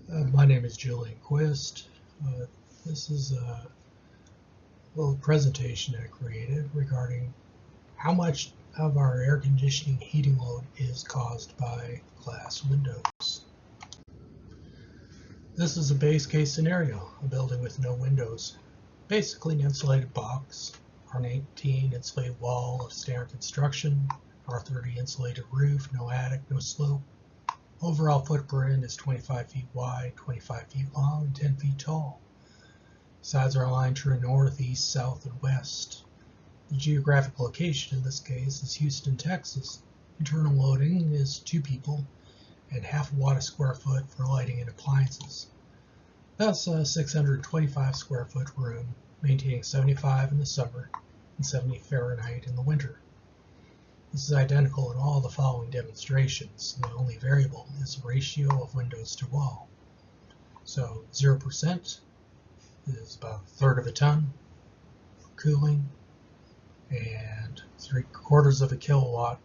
My name is Julian Quist. This is a little presentation I created regarding how much of our air conditioning heating load is caused by glass windows. This is a base case scenario, a building with no windows. Basically an insulated box, R18 insulated wall of standard construction, R30 insulated roof, no attic, no slope. Overall footprint is 25 feet wide, 25 feet long, and 10 feet tall. Sides are aligned true north, east, south, and west. The geographic location in this case is Houston, Texas. Internal loading is 2 people and half a watt a square foot for lighting and appliances. Thus a 625 square foot room, maintaining 75 in the summer and 70 Fahrenheit in the winter. This is identical in all the following demonstrations. The only variable is the ratio of windows to wall. So 0% is about a third of a ton for cooling and 3/4 of a kilowatt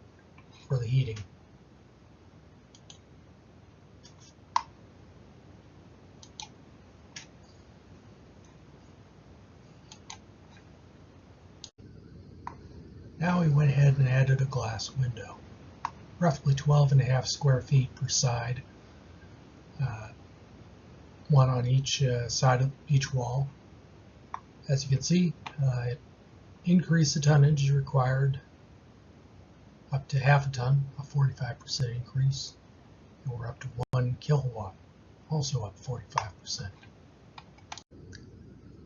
for the heating. Now we went ahead and added a glass window, roughly 12.5 square feet per side, one on each side of each wall. As you can see, it increased the tonnage required up to half a ton, a 45% increase, and we're up to 1 kilowatt, also up 45%.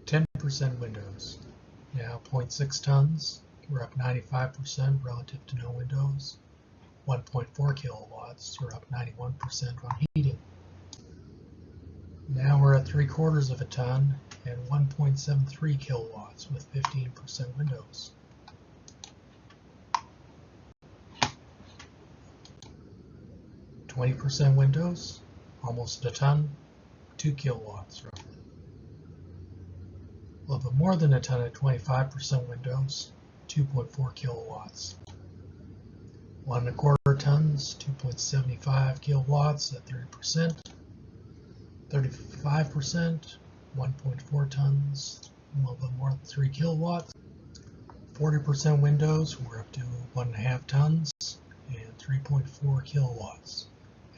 10% windows, now 0.6 tons. We're up 95% relative to no windows. 1.4 kilowatts, we're up 91% on heating. Now we're at 3/4 of a ton and 1.73 kilowatts with 15% windows. %20 windows, almost a ton, 2 kilowatts roughly. A little bit more than a ton at 25% windows, 2.4 kilowatts. 1.25 tons, 2.75 kilowatts at 30%. 35%, 1.4 tons, a little bit more than 3 kilowatts. 40% windows, we're up to 1.5 tons and 3.4 kilowatts.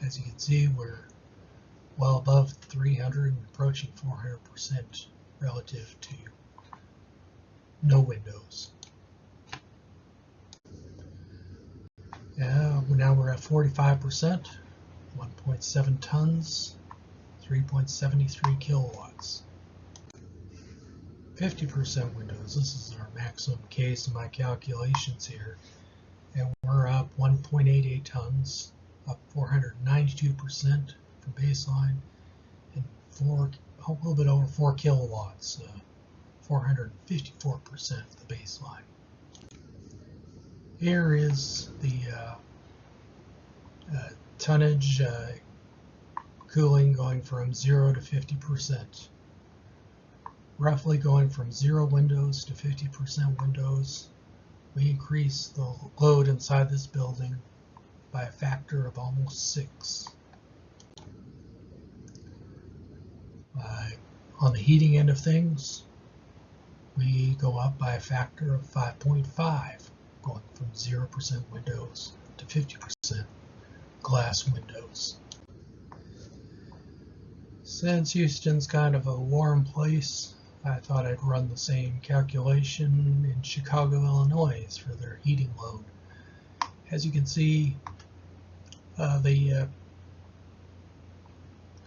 As you can see, we're well above 300 and approaching 400% relative to no windows. Now we're at 45%, 1.7 tons, 3.73 kilowatts. 50% windows, this is our maximum case in my calculations here, and we're up 1.88 tons, up 492% from baseline, and a little bit over 4 kilowatts, 454% of the baseline. Here is the tonnage cooling going from 0 to 50%. Roughly going from 0 windows to 50% windows, we increase the load inside this building by a factor of almost 6. On the heating end of things, we go up by a factor of 5.5, going from 0% windows to 50% glass windows. Since Houston's kind of a warm place, I thought I'd run the same calculation in Chicago, Illinois for their heating load. As you can see,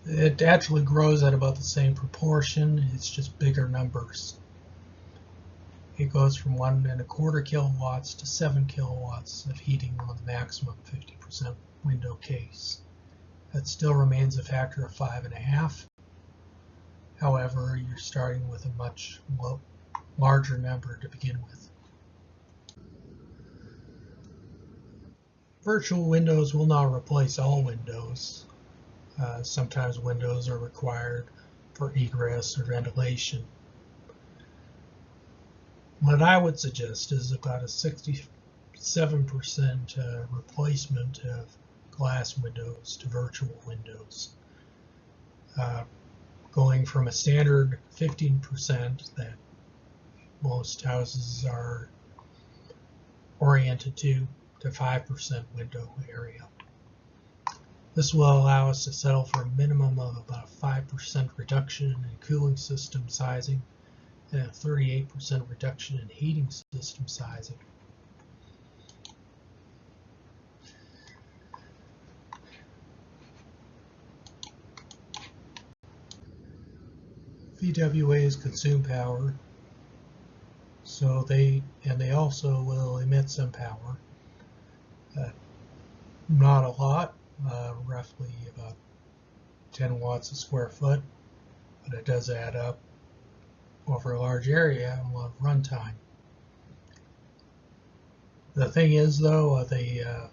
it actually grows at about the same proportion. It's just bigger numbers. It goes from 1.25 kilowatts to 7 kilowatts of heating on the maximum 50% window case. That still remains a factor of 5.5. However, you're starting with a much larger number to begin with. Virtual windows will not replace all windows. Sometimes windows are required for egress or ventilation. What I would suggest is about a 67% replacement of glass windows to virtual windows. going from a standard 15% that most houses are oriented to 5% window area. This will allow us to settle for a minimum of about a 5% reduction in cooling system sizing and a 38% reduction in heating system sizing. VWAs consume power, so they also will emit some power. Not a lot, roughly about 10 watts a square foot, but it does add up over a large area and a lot of runtime. The thing is, though, the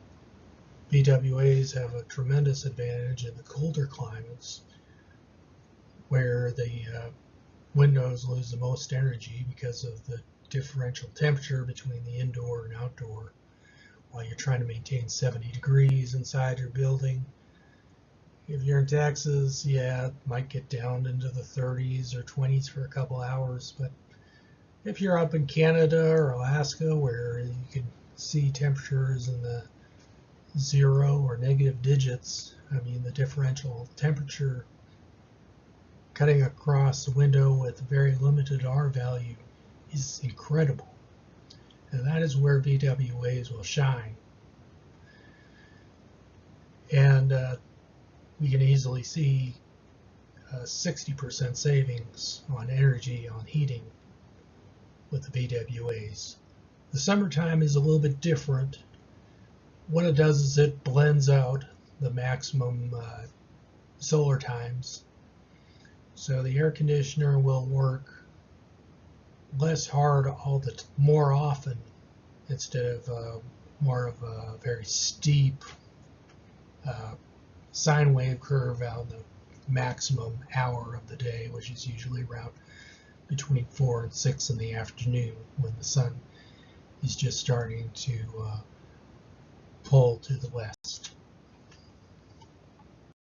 VWAs have a tremendous advantage in the colder climates, where the windows lose the most energy because of the differential temperature between the indoor and outdoor. While you're trying to maintain 70 degrees inside your building, if you're in Texas, yeah, it might get down into the 30s or 20s for a couple hours, but if you're up in Canada or Alaska, where you can see temperatures in the 0 or negative digits, I mean, the differential temperature cutting across the window with a very limited R value is incredible. And that is where VWAs will shine. And we can easily see 60% savings on energy on heating with the VWAs. The summertime is a little bit different. What it does is it blends out the maximum solar times. So the air conditioner will work less hard more often, instead of more of a very steep sine wave curve out the maximum hour of the day, which is usually around between 4 and 6 in the afternoon, when the sun is just starting to pull to the west.